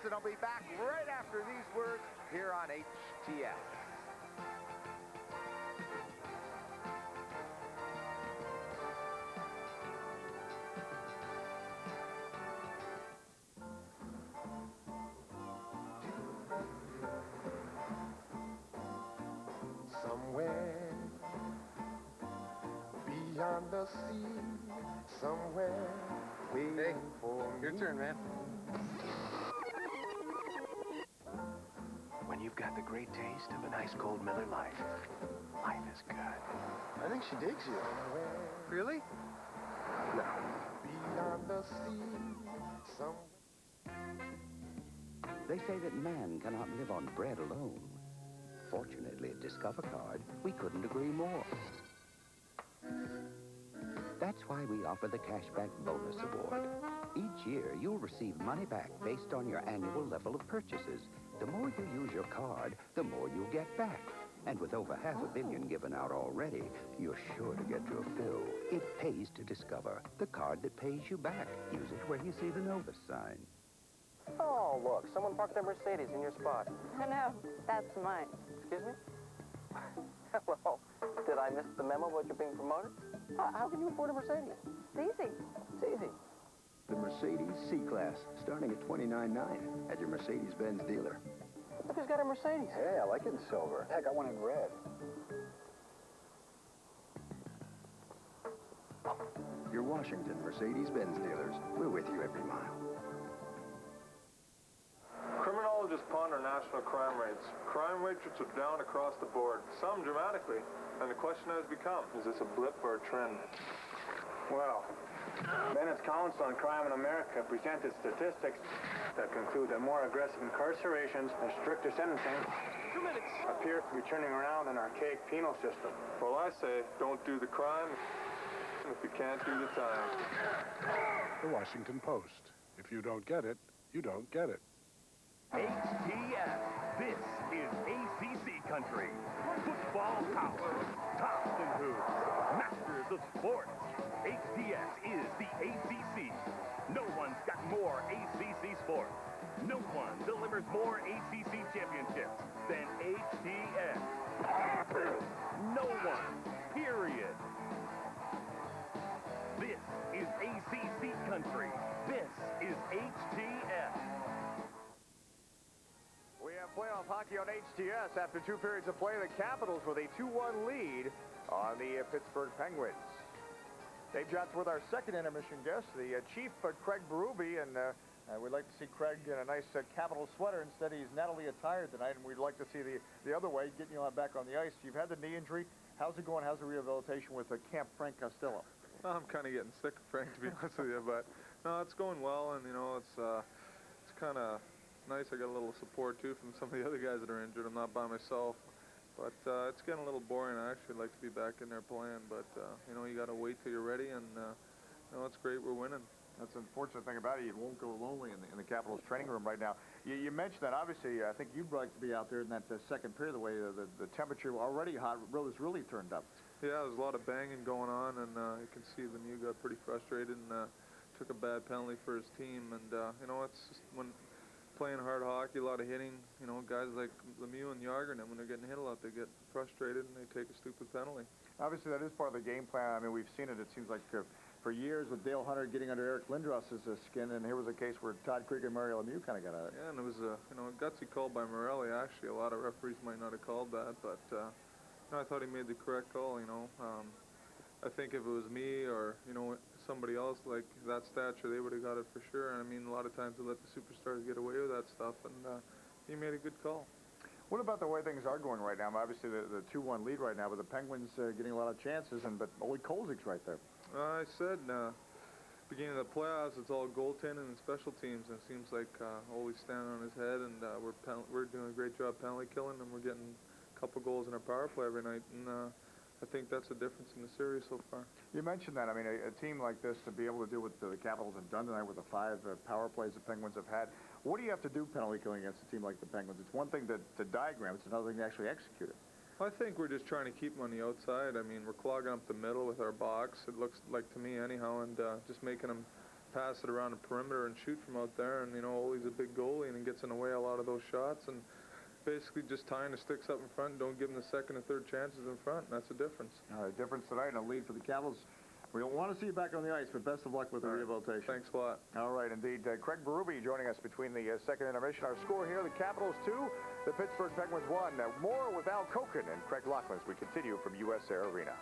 and I'll be back right after these words here on HTS. Somewhere beyond the sea, somewhere waiting for me. Your turn, man. When you've got the great taste of an ice cold Miller Lite, life is good. I think she digs you. Really? No. Beyond the sea, somewhere. They say that man cannot live on bread alone. Fortunately, at Discover Card, we couldn't agree more. That's why we offer the Cashback Bonus Award. Each year, you'll receive money back based on your annual level of purchases. The more you use your card, the more you'll get back. And with over $500 million given out already, you're sure to get your fill. It pays to Discover, the card that pays you back. Use it where you see the Novus sign. Oh, look, someone parked their Mercedes in your spot. No, that's mine. Excuse me? Hello. Did I miss the memo about you being promoted? How can you afford a Mercedes? It's easy. It's easy. The Mercedes C-Class, starting at $29,900 at your Mercedes-Benz dealer. Look, he's got a Mercedes. Hey, I like it in silver. Heck, I want it in red. Your Washington Mercedes-Benz dealers. We're with you every mile. Criminologists ponder national crime rates. Crime rates are down across the board, some dramatically. And the question has become, is this a blip or a trend? Well, Bennett's Council on Crime in America presented statistics that conclude that more aggressive incarcerations and stricter sentencing appear to be turning around an archaic penal system. Well, I say, don't do the crime if you can't do the time. The Washington Post. If you don't get it, you don't get it. HTS. This is ACC country. Football power. Tops and hoops. Masters of sports. HTS is the ACC. No one's got more ACC sports. No one delivers more ACC championships than HTS. No one. Period. This is ACC country. This is HTS. We have playoff hockey on HTS. After 2 periods of play, the Capitals with a 2-1 lead on the Pittsburgh Penguins. Dave Johnson with our second intermission guest, the Chief, Craig Berube, and we'd like to see Craig in a nice Capital sweater. Instead, he's Natalie attired tonight, and we'd like to see the other way, getting you back on the ice. You've had the knee injury. How's it going? How's the rehabilitation with Camp Frank Costello? I'm kind of getting sick of Frank, to be honest with you, but no, it's going well, and, you know, it's kind of nice. I got a little support, too, from some of the other guys that are injured. I'm not by myself. But it's getting a little boring. I actually like to be back in there playing, but, you know, you got to wait till you're ready, and, you know, it's great. We're winning. That's the unfortunate thing about it. You won't go lonely in the Capitals training room right now. You mentioned that, obviously, I think you'd like to be out there in that second period, the way the temperature already hot was really turned up. Yeah, there's a lot of banging going on, and you can see Lemieux got pretty frustrated and took a bad penalty for his team. And, you know, it's just when playing hard hockey, a lot of hitting, you know, guys like Lemieux and Jargren, when they're getting hit a lot, they get frustrated and they take a stupid penalty. Obviously, that is part of the game plan. I mean, we've seen it, it seems like, for years with Dale Hunter getting under Eric Lindros's skin, and here was a case where Todd Krieger and Mario Lemieux kind of got out. Yeah, and it was a, you know, a gutsy call by Morelli, actually. A lot of referees might not have called that, but, you know, I thought he made the correct call, you know. I think if it was me or, you know, somebody else like that stature, they would have got it for sure. And I mean, a lot of times they let the superstars get away with that stuff, and he made a good call. What about the way things are going right now? Obviously, the 2-1 lead right now, but the Penguins getting a lot of chances, but Ole Kolzig's right there. I said, beginning of the playoffs, it's all goaltending and special teams, and it seems like Ole's standing on his head, and we're doing a great job penalty killing, and we're getting a couple goals in our power play every night, and I think that's the difference in the series so far. You mentioned that. I mean, a team like this, to be able to do what the Capitals have done tonight with the 5 power plays the Penguins have had, what do you have to do penalty killing against a team like the Penguins? It's one thing to diagram, it's another thing to actually execute it. I think we're just trying to keep them on the outside. I mean, we're clogging up the middle with our box, it looks like to me anyhow, and just making them pass it around the perimeter and shoot from out there. And, you know, Ole's a big goalie and he gets in the way a lot of those shots. And basically just tying the sticks up in front and don't give them the second and third chances in front. And that's the difference. Difference tonight and a lead for the Capitals. We don't want to see you back on the ice, but best of luck with the rehabilitation. Thanks a lot. All right, indeed. Craig Berube joining us between the second intermission. Our score here, the Capitals 2, the Pittsburgh Penguins 1. More with Al Koken and Craig Laughlin as we continue from US Air Arena.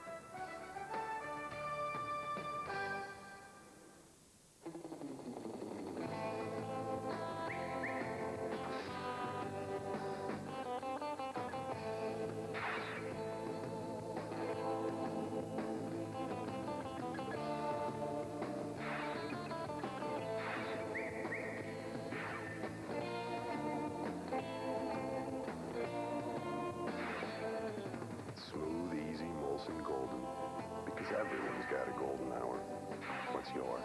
Everyone's got a golden hour. What's yours?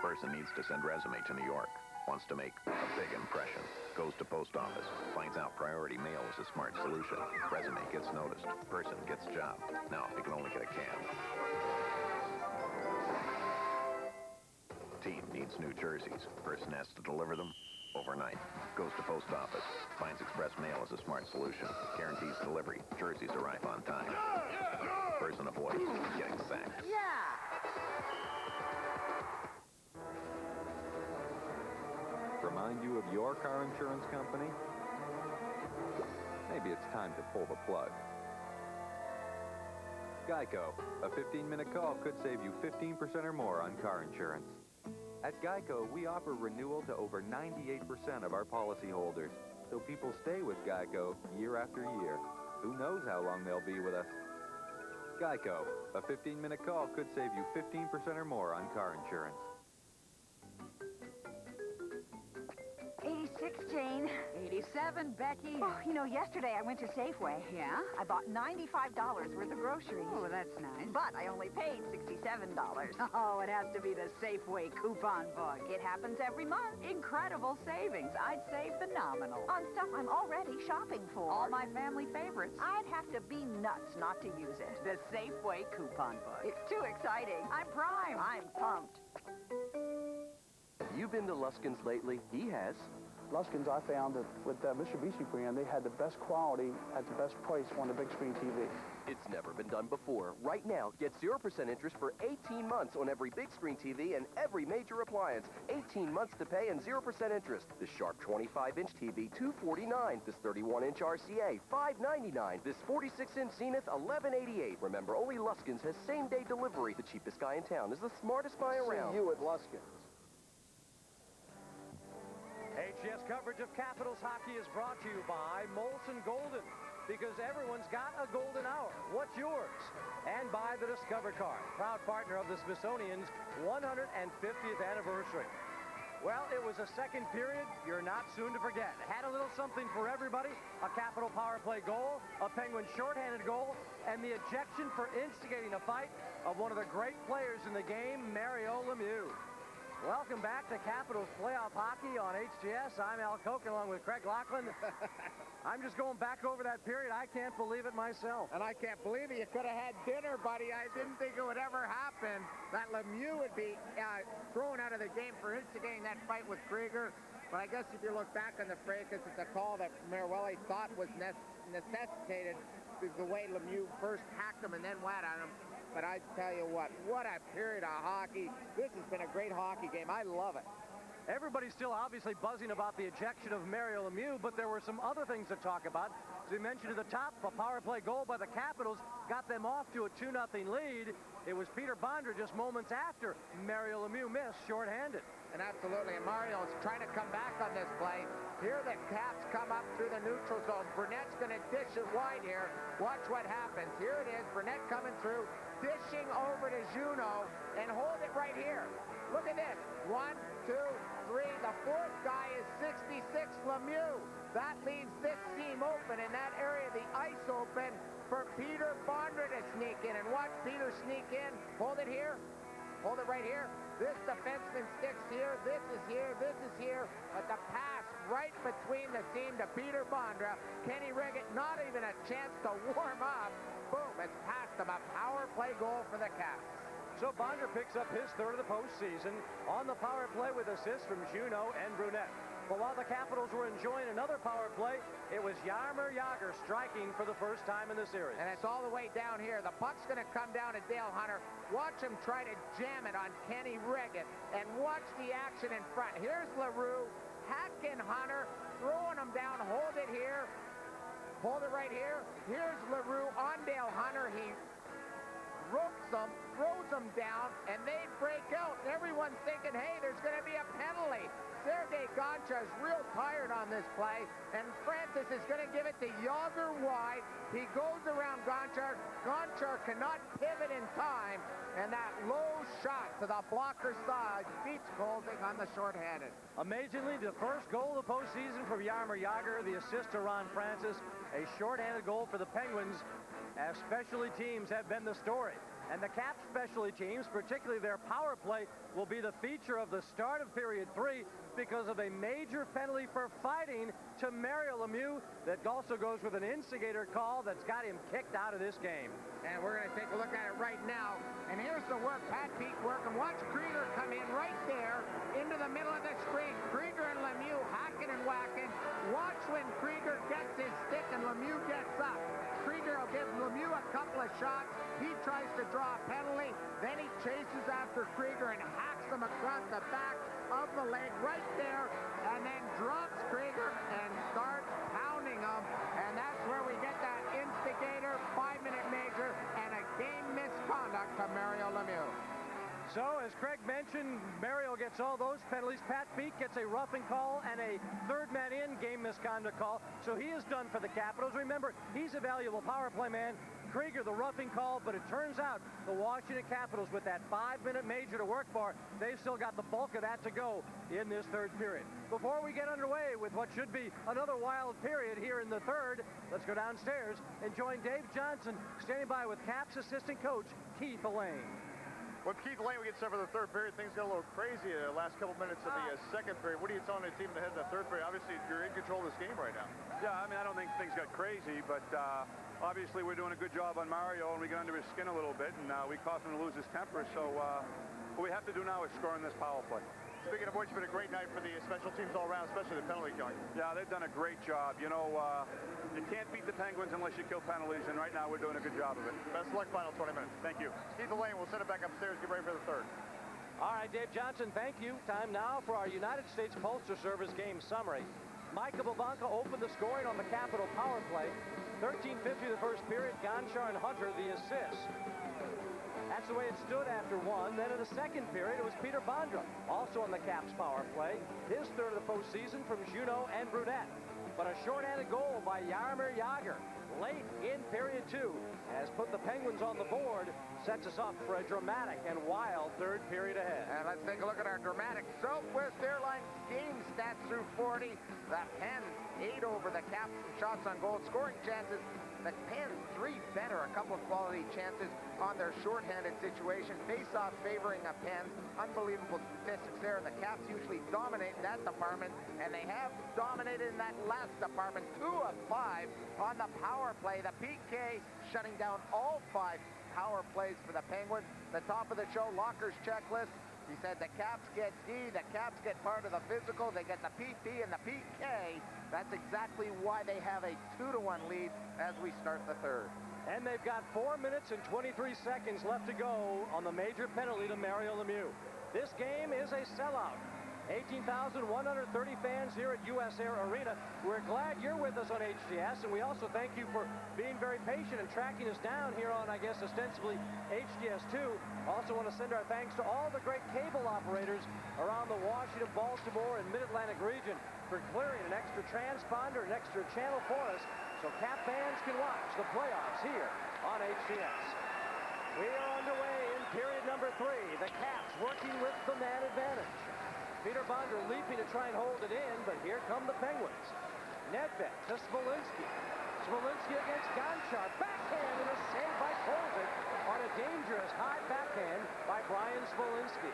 Person needs to send resume to New York. Wants to make a big impression. Goes to post office. Finds out priority mail is a smart solution. Resume gets noticed. Person gets job. Now, if he can only get a cab. Team needs new jerseys. Person has to deliver them overnight. Goes to post office. Finds express mail is a smart solution. Guarantees delivery. Jerseys arrive on time. Person avoids getting sacked. Remind you of your car insurance company? Maybe it's time to pull the plug. Geico. A 15-minute call could save you 15% or more on car insurance. At Geico, we offer renewal to over 98% of our policyholders, so people stay with Geico year after year. Who knows how long they'll be with us? Geico. A 15-minute call could save you 15% or more on car insurance. 86, Jane. 87, Becky. Oh, you know, yesterday I went to Safeway. Yeah? I bought $95 worth of groceries. Oh, that's nice. But I only paid $67. Oh, it has to be the Safeway coupon book. It happens every month. Incredible savings. I'd say phenomenal. On stuff I'm already shopping for. All my family favorites. I'd have to be nuts not to use it. The Safeway coupon book. It's too exciting. I'm prime. I'm pumped. You been to Luskin's lately? He has. Luskin's, I found that with the Mitsubishi brand, they had the best quality at the best price on the big screen TV. It's never been done before. Right now, get 0% interest for 18 months on every big screen TV and every major appliance. 18 months to pay and 0% interest. This Sharp 25-inch TV, $249. This 31-inch RCA, $599. This 46-inch Zenith, $1188. Remember, only Luskin's has same-day delivery. The cheapest guy in town is the smartest guy around. See you at Luskin's. HGS coverage of Capitals hockey is brought to you by Molson Golden, because everyone's got a golden hour. What's yours? And by the Discover Card, proud partner of the Smithsonian's 150th anniversary. Well, it was a second period you're not soon to forget. It had a little something for everybody. A Capital power play goal, a Penguin shorthanded goal, and the ejection for instigating a fight of one of the great players in the game, Mario Lemieux. Welcome back to Capitals playoff hockey on HGS. I'm Al Koken along with Craig Laughlin. I'm just going back over that period. I can't believe it myself. And I can't believe it. You could have had dinner, buddy. I didn't think it would ever happen that Lemieux would be thrown out of the game for instigating that fight with Krieger. But I guess if you look back on the fracas, it's a call that Maruelli thought was necessitated because the way Lemieux first hacked him and then went on him. But I tell you what a period of hockey. This has been a great hockey game. I love it. Everybody's still obviously buzzing about the ejection of Mario Lemieux, but there were some other things to talk about. As we mentioned at the top, a power play goal by the Capitals got them off to a 2-0 lead. It was Peter Bondra just moments after Mario Lemieux missed shorthanded. And absolutely, and Mario's trying to come back on this play. Here the Caps come up through the neutral zone. Burnett's going to dish it wide here. Watch what happens. Here it is, Burnett coming through, dishing over to Juneau, and hold it right here. Look at this. 1, 2, 3. The fourth guy is 66, Lemieux. That leaves this seam open, in that area, the ice open for Peter Bondra to sneak in. And watch Peter sneak in. Hold it here. Hold it right here. This defenseman sticks here. This is here. This is here. But the pass right between the seam to Peter Bondra. Kenny Riggett, not even a chance to warm up. Boom, it's past him. A power play goal for the Caps. So Bonder picks up his third of the postseason on the power play with assists from Juneau and Brunette. But while the Capitals were enjoying another power play, it was Jaromir Jagr striking for the first time in the series. And it's all the way down here. The puck's going to come down to Dale Hunter. Watch him try to jam it on Kenny Riggett. And watch the action in front. Here's LaRue, hacking Hunter, throwing him down. Hold it here. Hold it right here. Here's LaRue on Dale Hunter. He ropes them, throws them down, and they break out. And everyone's thinking, hey, there's going to be a penalty. Sergei Gonchar is real tired on this play, and Francis is going to give it to Jagr wide. He goes around Gonchar. Gonchar cannot pivot in time, and that low shot to the blocker side beats Golding on the shorthanded. Amazingly, the first goal of the postseason from Jaromir Jagr, the assist to Ron Francis, a shorthanded goal for the Penguins, as specialty teams have been the story. And the Caps specialty teams, particularly their power play, will be the feature of the start of period 3 because of a major penalty for fighting to Mario Lemieux that also goes with an instigator call that's got him kicked out of this game. And we're going to take a look at it right now. And here's the work, Pat Peake working. Watch Krieger come in right there into the middle of the screen. Krieger and Lemieux hacking and whacking. Watch when Krieger gets his stick and Lemieux gets up. Krieger will give Lemieux a couple of shots. He tries to draw a penalty. Then he chases after Krieger and hacks him across the back of the leg right there, and then drops Krieger and starts pounding him. And that's where we get that instigator, 5-minute major, and a game misconduct to Mario Lemieux. So, as Craig mentioned, Mario gets all those penalties. Pat Peake gets a roughing call and a third man in game misconduct call. So he is done for the Capitals. Remember, he's a valuable power play man. Krieger, the roughing call, but it turns out the Washington Capitals, with that 5-minute major to work for, they've still got the bulk of that to go in this third period. Before we get underway with what should be another wild period here in the third, let's go downstairs and join Dave Johnson, standing by with Caps assistant coach Keith Elaine. With Keith Elaine, we get set for the third period. Things got a little crazy in the last couple minutes of the second period. What are you telling the team to head in the third period? Obviously, you're in control of this game right now. Yeah, I mean, I don't think things got crazy, but obviously we're doing a good job on Mario, and we get under his skin a little bit, and we caused him to lose his temper. So what we have to do now is score in this power play. Speaking of which, it's been a great night for the special teams all around, especially the penalty killing. Yeah, they've done a great job. You know, you can't beat the Penguins unless you kill penalties, and right now we're doing a good job of it. Best of luck, final 20 minutes. Thank you. Keith Elaine, we'll send it back upstairs. Get ready for the third. All right, Dave Johnson, thank you. Time now for our United States Postal Service game summary. Micah Babanka opened the scoring on the Capital power play. 13:50 the first period. Gonchar and Hunter the assists. That's the way it stood after one. Then in the second period, it was Peter Bondra, also on the Caps power play. His third of the postseason from Juneau and Brunette. But a shorthanded goal by Jaromir Jagr late in period 2 has put the Penguins on the board, sets us up for a dramatic and wild third period ahead. And let's take a look at our dramatic Southwest Airlines game stats through 40. The Pens 8 over the Caps in shots on goal, scoring chances. The Pens 3 better, a couple of quality chances on their shorthanded situation. Face-off favoring the Pens. Unbelievable statistics there. The Caps usually dominate in that department, and they have dominated in that last department. 2 of 5 on the power play. The PK shutting down all 5 power plays for the Penguins. The top of the show, Locker's checklist. He said the Caps get D, the Caps get part of the physical, they get the PP and the PK. That's exactly why they have a 2-1 lead as we start the third. And they've got 4 minutes and 23 seconds left to go on the major penalty to Mario Lemieux. This game is a sellout. 18,130 fans here at US Air Arena. We're glad you're with us on HDS, and we also thank you for being very patient and tracking us down here on, I guess, ostensibly HDS2. Also want to send our thanks to all the great cable operators around the Washington, Baltimore, and Mid-Atlantic region for clearing an extra transponder, an extra channel for us, so Cap fans can watch the playoffs here on HDS. We are underway in period number 3. The Caps working with the man advantage. Peter Bondra leaping to try and hold it in, but here come the Penguins. Nedved to Smolinski. Smolinski against Gonchar. Backhand and a save by Colvin on a dangerous high backhand by Brian Smolinski.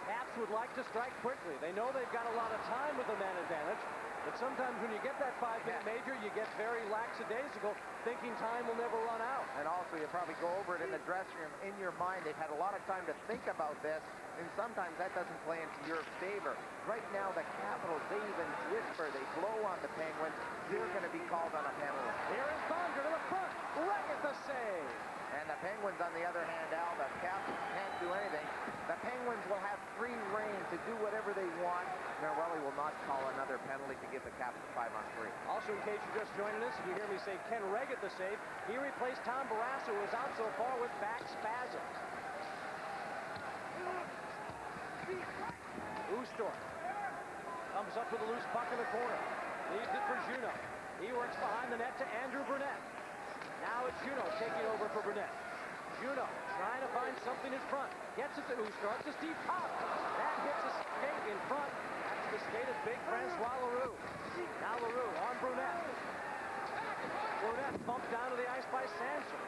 Caps would like to strike quickly. They know they've got a lot of time with the man advantage, but sometimes when you get that 5-minute major, you get very lax of days ago, thinking time will never run out. And also, you probably go over it in the dressing room in your mind. They've had a lot of time to think about this, and sometimes that doesn't play into your favor. Right now, the Capitals, they even whisper, they blow on the Penguins. They're going to be called on a penalty. Here is Bondra to the front. Reggett the save. And the Penguins, on the other hand, Al, the Caps can't do anything. The Penguins will have free reign to do whatever they want. Norelli will not call another penalty to give the Caps a 5-on-3. Also, in case you're just joining us, if you hear me say Ken Reggett the save, he replaced Tom Barrasso, who was out so far with back spasms. Ustorp comes up with a loose puck in the corner. Leaves it for Juneau. He works behind the net to Andrew Burnett. Now it's Juneau taking over for Burnett. Juneau trying to find something in front. Gets it to Ustorp, to Steve Cobb. That hits a skate in front. That's the skate of big Francois Leroux. Now Leroux on Burnett. Burnett bumped down to the ice by Sanson.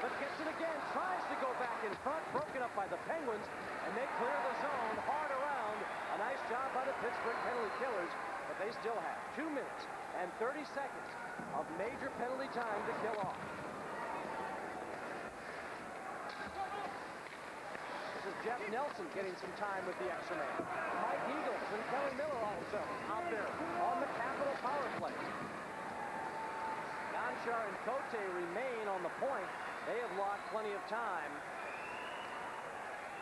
But gets it again, tries to go back in front, broken up by the Penguins, and they clear the zone hard around. A nice job by the Pittsburgh penalty killers, but they still have 2 minutes and 30 seconds of major penalty time to kill off. This is Jeff Nelson getting some time with the extra man. Mike Eagles and Kelly Miller also out there on the Capital power play. Gonchar and Cote remain on the point. They have lost plenty of time.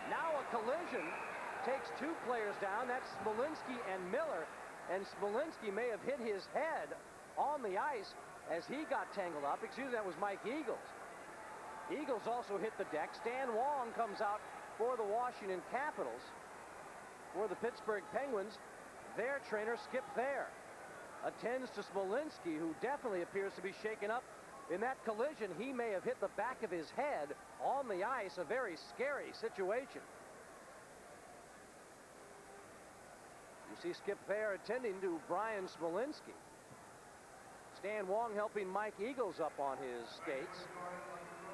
Now a collision takes two players down. That's Smolinski and Miller. And Smolinski may have hit his head on the ice as he got tangled up. Excuse me, that was Mike Eagles. Eagles also hit the deck. Stan Wong comes out for the Washington Capitals. For the Pittsburgh Penguins, their trainer, Skip Thayer, attends to Smolinski, who definitely appears to be shaken up. In that collision, he may have hit the back of his head on the ice. A very scary situation. You see Skip Thayer attending to Brian Smolinski. Stan Wong helping Mike Eagles up on his skates.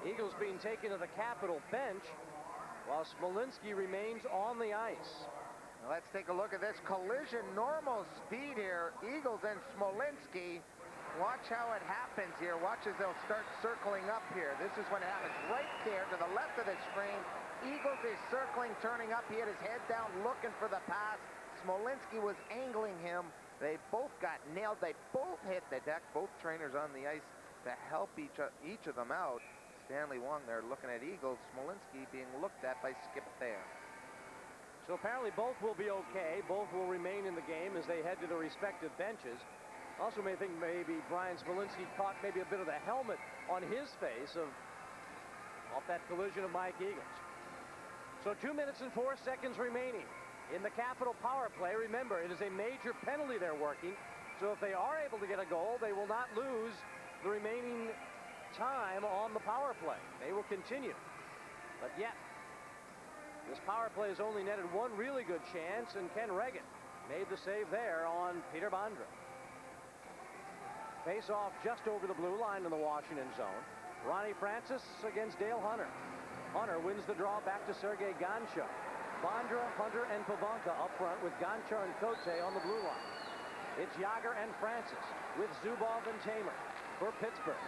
Eagles being taken to the Capital bench while Smolinski remains on the ice. Now let's take a look at this collision. Normal speed here. Eagles and Smolinski. Watch how it happens here. Watch as they'll start circling up here. This is when it happens right there to the left of the screen. Eagles is circling, turning up. He had his head down, looking for the pass. Smolinski was angling him. They both got nailed. They both hit the deck. Both trainers on the ice to help each of them out. Stanley Wong there looking at Eagles. Smolinski being looked at by Skip Thayer. So apparently both will be okay. Both will remain in the game as they head to their respective benches. Also may think maybe Brian Smolinski caught maybe a bit of the helmet on his face off that collision of Mike Eagles. So 2 minutes and 4 seconds remaining in the Capital power play. Remember, it is a major penalty they're working. So if they are able to get a goal, they will not lose the remaining time on the power play. They will continue. But yet, this power play has only netted one really good chance, and Ken Reggett made the save there on Peter Bondra. Face off just over the blue line in the Washington zone. Ronnie Francis against Dale Hunter. Hunter wins the draw back to Sergei Gonchar. Bondra, Hunter, and Pavanka up front with Gonchar and Cote on the blue line. It's Yager and Francis with Zubov and Tamer for Pittsburgh.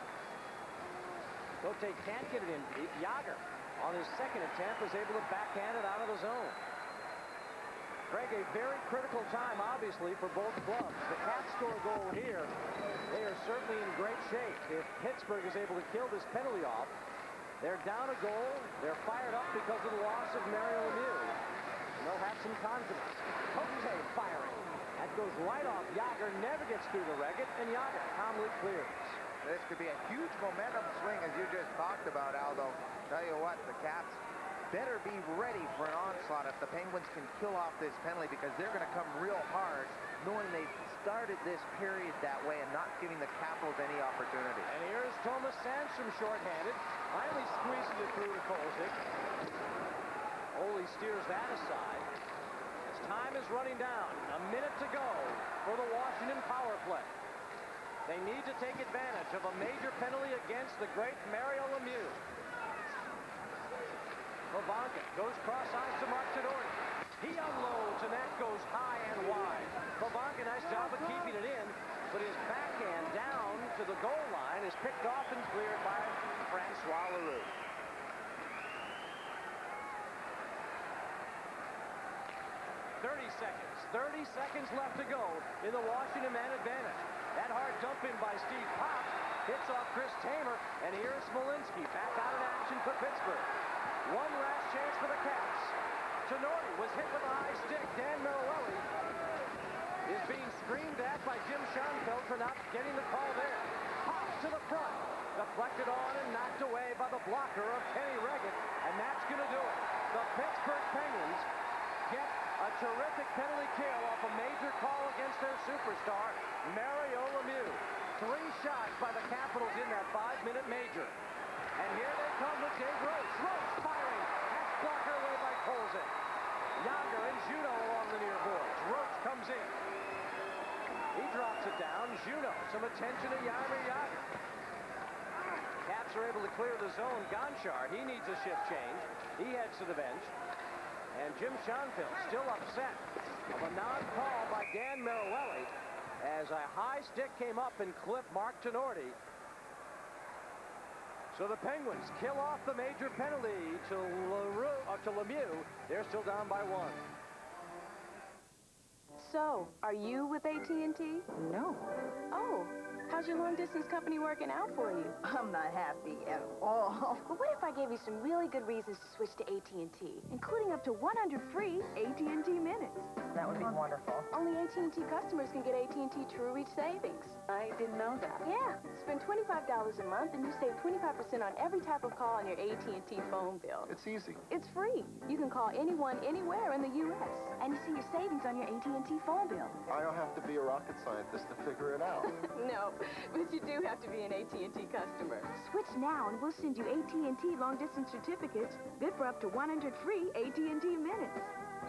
Cote can't get it in deep. Yager, on his second attempt, was able to backhand it out of the zone. Craig, a very critical time, obviously, for both clubs. The Cats score a goal here. They are certainly in great shape. If Pittsburgh is able to kill this penalty off, they're down a goal. They're fired up because of the loss of Mario Lemieux. And they'll have some confidence. Cote firing. That goes right off Yager, never gets through the Reggett, and Yager calmly clears. This could be a huge momentum swing, as you just talked about, Aldo. Tell you what, the Caps better be ready for an onslaught if the Penguins can kill off this penalty, because they're going to come real hard, knowing they've started this period that way and not giving the Capitals any opportunity. And here's Thomas Sandstrom shorthanded. Finally squeezing it through to Kolzig. Ole steers that aside. As time is running down, a minute to go for the Washington power play. They need to take advantage of a major penalty against the great Mario Lemieux. Pavanka goes cross ice to Mark Tedordi. He unloads, and that goes high and wide. Pavanka, nice job of keeping it in, but his backhand down to the goal line is picked off and cleared by Francois Leroux. 30 seconds left to go in the Washington man advantage. That hard dump in by Steve Pop hits off Chris Tamer, and here's Smolinski back out in action for Pittsburgh. One last chance for the Caps. Tenorti was hit with a high stick. Dan Merriwelli is being screamed at by Jim Schoenfeld for not getting the call there. Pop to the front, deflected on and knocked away by the blocker of Kenny Reggett, and that's going to do it. The Pittsburgh Penguins get a terrific penalty kill off a major call against their superstar, Mario Lemieux. 3 shots by the Capitals in that 5-minute major. And here they come with Dave Roach. Roach firing. That's blocked away by Colson. Yager and Juno along the near boards. Roach comes in. He drops it down. Juno, some attention to Jaromir Yager. Caps are able to clear the zone. Gonchar, he needs a shift change. He heads to the bench. And Jim Schoenfeld still upset of a non-call by Dan Merriwelli as a high stick came up and clipped Mark Tenorti. So the Penguins kill off the major penalty to Lemieux. They're still down by 1. So, are you with AT&T? No. Oh, how's your long-distance company working out for you? I'm not happy at all. But what if I gave you some really good reasons to switch to AT&T, including up to 100 free AT&T minutes? That would be wonderful. Only AT&T customers can get AT&T True Reach savings. I didn't know that. Yeah, spend $25 a month and you save 25% on every type of call on your AT&T phone bill. It's easy. It's free. You can call anyone, anywhere in the U.S. And you see your savings on your AT&T phone bill. I don't have to be a rocket scientist to figure it out. No, but you do have to be an AT&T customer. Switch now and we'll send you AT&T long-distance certificates, good for up to 100 free AT&T minutes.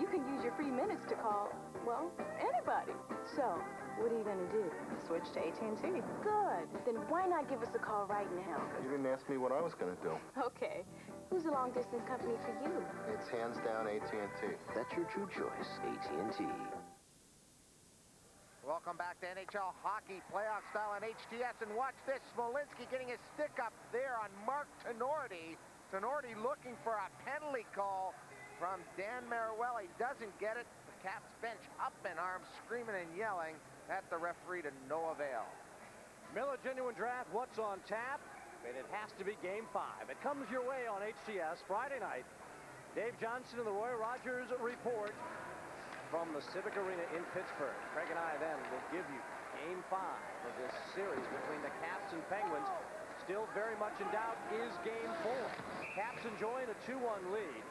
You can use your free minutes to call, well, anybody. So, what are you going to do? Switch to AT&T. Good. Then why not give us a call right now? You didn't ask me what I was going to do. Okay. Who's the long-distance company for you? It's hands down AT&T. That's your true choice, AT&T. Welcome back to NHL hockey, playoff style on HTS, and watch this. Smolinski getting his stick up there on Mark Tenorti. Tenorti looking for a penalty call from Dan Merriwelli. Doesn't get it. The Caps bench up in arms, screaming and yelling at the referee to no avail. Miller Genuine Draft, what's on tap? And it has to be Game 5. It comes your way on HTS Friday night. Dave Johnson and the Roy Rogers report from the Civic Arena in Pittsburgh. Craig and I then will give you Game 5 of this series between the Caps and Penguins. Still very much in doubt is Game 4. Caps enjoying a 2-1 lead,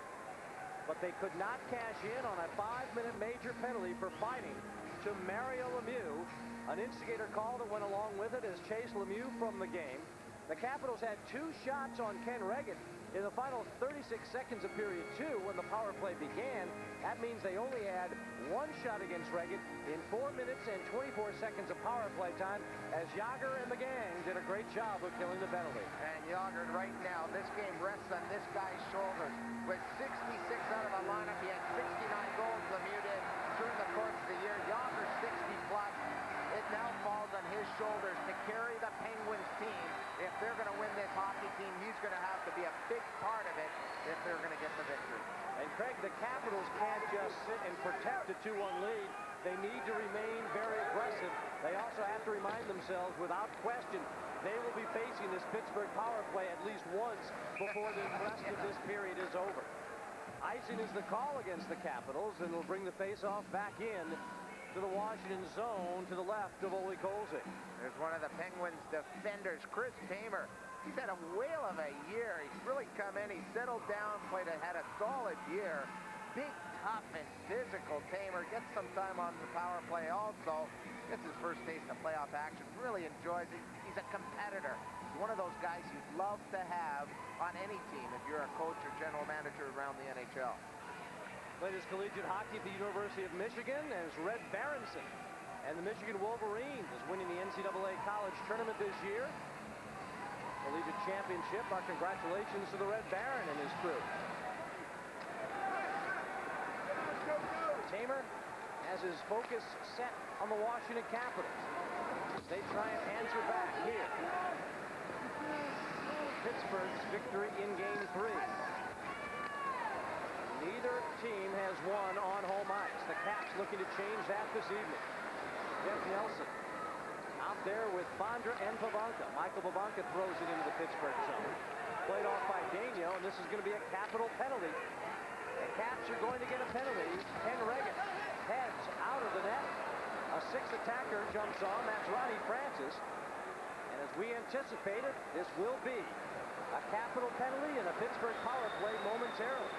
but they could not cash in on a 5-minute major penalty for fighting to Mario Lemieux. An instigator call that went along with it has chased Lemieux from the game. The Capitals had 2 shots on Ken Reggett in the final 36 seconds of period 2 when the power play began. That means they only had 1 shot against Reggett in 4 minutes and 24 seconds of power play time, as Yager and the gang did a great job of killing the penalty. And Yager right now, this game rests on this guy's shoulders. With 66 out of the lineup, he had 69 goals Lemieux did during the course of the year. Yager 60 plus. It now falls on his shoulders to carry the Penguins team. If they're going to win this hockey team, he's going to have to be a big part of it if they're going to get the victory. And Craig, the Capitals can't just sit and protect a 2-1 lead. They need to remain very aggressive. They also have to remind themselves, without question, they will be facing this Pittsburgh power play at least once before the rest of this period is over. Icing is the call against the Capitals, and will bring the face-off back in to the Washington zone to the left of Ole Kolzig. There's one of the Penguins defenders, Chris Tamer. He's had a whale of a year. He's really come in. He settled down, had a solid year. Big, tough, and physical Tamer. Gets some time on the power play also. Gets his first taste of playoff action. Really enjoys it. He's a competitor. He's one of those guys you'd love to have on any team if you're a coach or general manager around the NHL. Played his collegiate hockey at the University of Michigan as Red Berenson. And the Michigan Wolverines is winning the NCAA college tournament this year. Collegiate championship. Our congratulations to the Red Baron and his crew. Tamer has his focus set on the Washington Capitals. as they try and answer back here. Pittsburgh's victory in Game 3. Neither team has won on home ice. The Caps looking to change that this evening. Jeff Nelson out there with Bondra and Pavanka. Michael Pavanka throws it into the Pittsburgh zone. Played off by Daigneault, and this is going to be a capital penalty. The Caps are going to get a penalty. Ken Regan heads out of the net. A sixth attacker jumps on. That's Ronnie Francis. And as we anticipated, this will be a capital penalty and a Pittsburgh power play momentarily.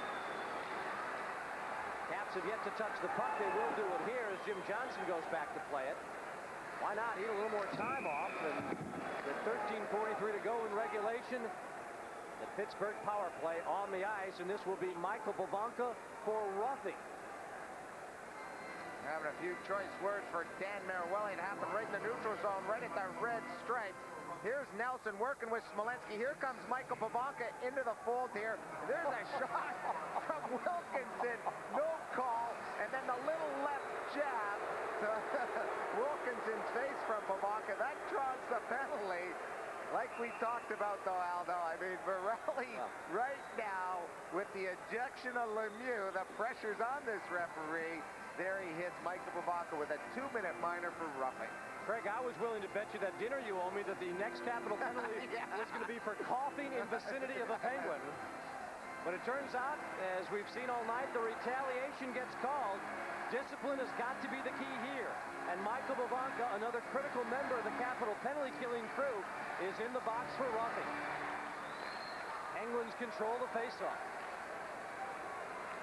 Caps have yet to touch the puck. They will do it here as Jim Johnson goes back to play it. Why not? Need a little more time off. And with 13:43 to go in regulation, the Pittsburgh power play on the ice, and this will be Michael Pavanka for roughing. Having a few choice words for Dan Maruelli. It happened right in the neutral zone, right at the red stripes. Here's Nelson working with Smolenski. Here comes Michael Pavanka into the fold here. There's a shot from Wilkinson. No call. And then the little left jab to Wilkinson's face from Pavanka. That draws the penalty. Like we talked about, though, Aldo, I mean, Borelli right now, with the ejection of Lemieux, the pressure's on this referee. There he hits Michael Pavanka with a 2-minute minor for roughing. Craig, I was willing to bet you that dinner you owe me that the next capital penalty was going to be for coughing in vicinity of a Penguin. But it turns out, as we've seen all night, the retaliation gets called. Discipline has got to be the key here. And Michael Pavanka, another critical member of the capital penalty killing crew, is in the box for roughing. Penguins control the faceoff.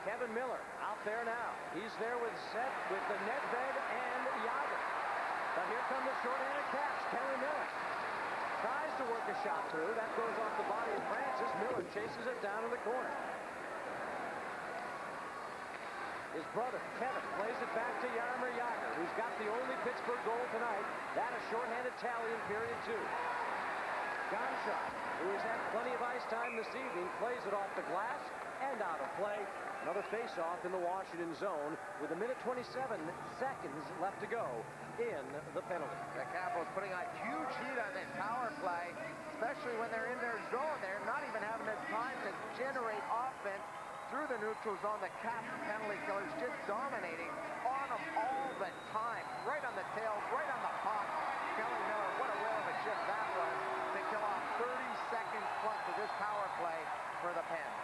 Kevin Miller out there now. He's there with the Nedved and Yager. But here come the shorthanded Caps. Kelly Miller tries to work a shot through. That goes off the body of Francis. Miller chases it down in the corner. His brother, Kevin, plays it back to Jaromir Jagr, who's got the only Pittsburgh goal tonight. That a shorthanded tally in period 2. Gonchar, who has had plenty of ice time this evening, plays it off the glass and out of play. Another face-off in the Washington zone with 1:27 seconds left to go in the penalty. The Capitals putting on huge heat on this power play, especially when they're in their zone. They're not even having the time to generate offense through the neutral zone. The Caps penalty killers just dominating on them all the time. Right on the tail, right on the puck. Kelly Miller, what a whale of a shift that was to kill off 30 seconds plus of this power play for the Pens.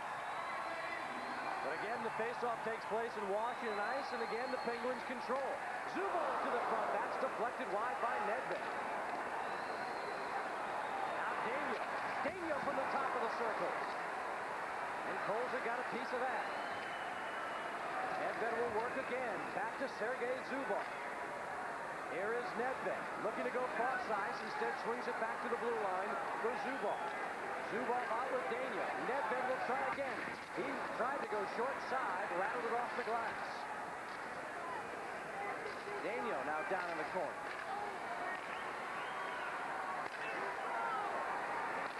But again, the faceoff takes place in Washington ice, and again, the Penguins control. Zubov to the front. That's deflected wide by Nedved. Now Daigneault from the top of the circle. And Kolzig got a piece of that. Nedved will work again. Back to Sergei Zubov. Here is Nedved looking to go cross ice. Instead swings it back to the blue line for Zubov. Zubov out with Daigneault. Nedved will try again. He tried to go short side, rattled it off the glass. Daigneault now down in the corner.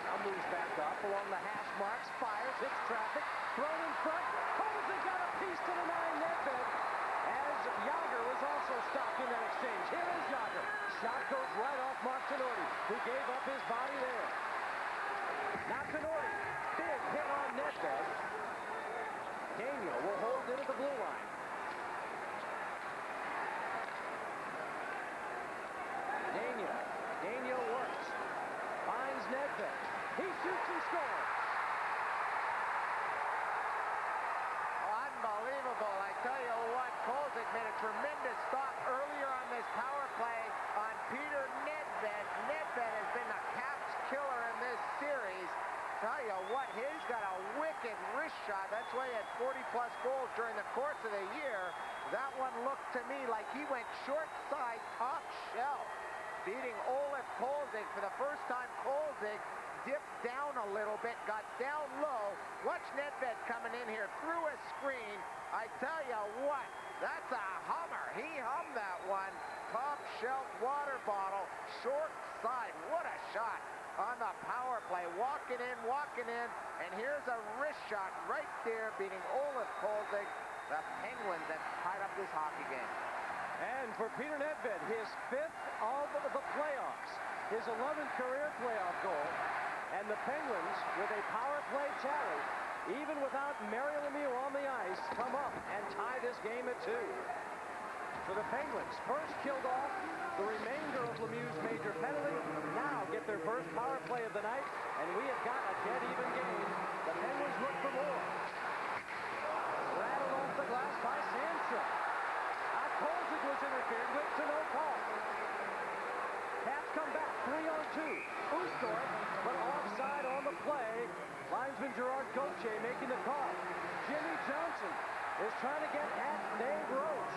Now moves back up along the hash marks, fires, hits traffic, thrown in front. Kolzig got a piece to deny Nedved as Jagr was also stopped in that exchange. Here is Jagr. Shot goes right off Mark Tinordi, who gave up his body there. Now Tinordi, big hit on Nedved. Daigneault will hold it at the blue line. Daigneault works. Finds Nedved. He shoots and scores. Unbelievable. I tell you what, Kolzig made a tremendous stop earlier on this power play on Peter Nedved. Nedved has been the Caps killer in this series. Tell you what, he's got a wicked wrist shot. That's why he had 40-plus goals during the course of the year. That one looked to me like he went short side, top shelf, beating Olaf Kolzig. For the first time, Kolzig dipped down a little bit, got down low. Watch Nedved coming in here through a screen. I tell you what, that's a hummer. He hummed that one. Top shelf water bottle, short side. What a shot on the power play. Walking in, and here's a wrist shot right there, beating Olaf Kolzig. The Penguins have tied up this hockey game. And for Peter Nedved, his 5th of the playoffs, his 11th career playoff goal, and the Penguins, with a power play tally, even without Mario Lemieux on the ice, come up and tie this game at 2. So the Penguins first killed off the remainder of Lemieux's major penalty, now get their first power play of the night, and we have got a dead-even game. The Penguins look for more. Rattled off the glass by Sandstrom. Kolzig was interfered with to no call. Caps come back, 3-on-2. Oostorp, but offside on the play. Linesman Gerard Gauthier making the call. Jimmy Johnson is trying to get at Dave Roach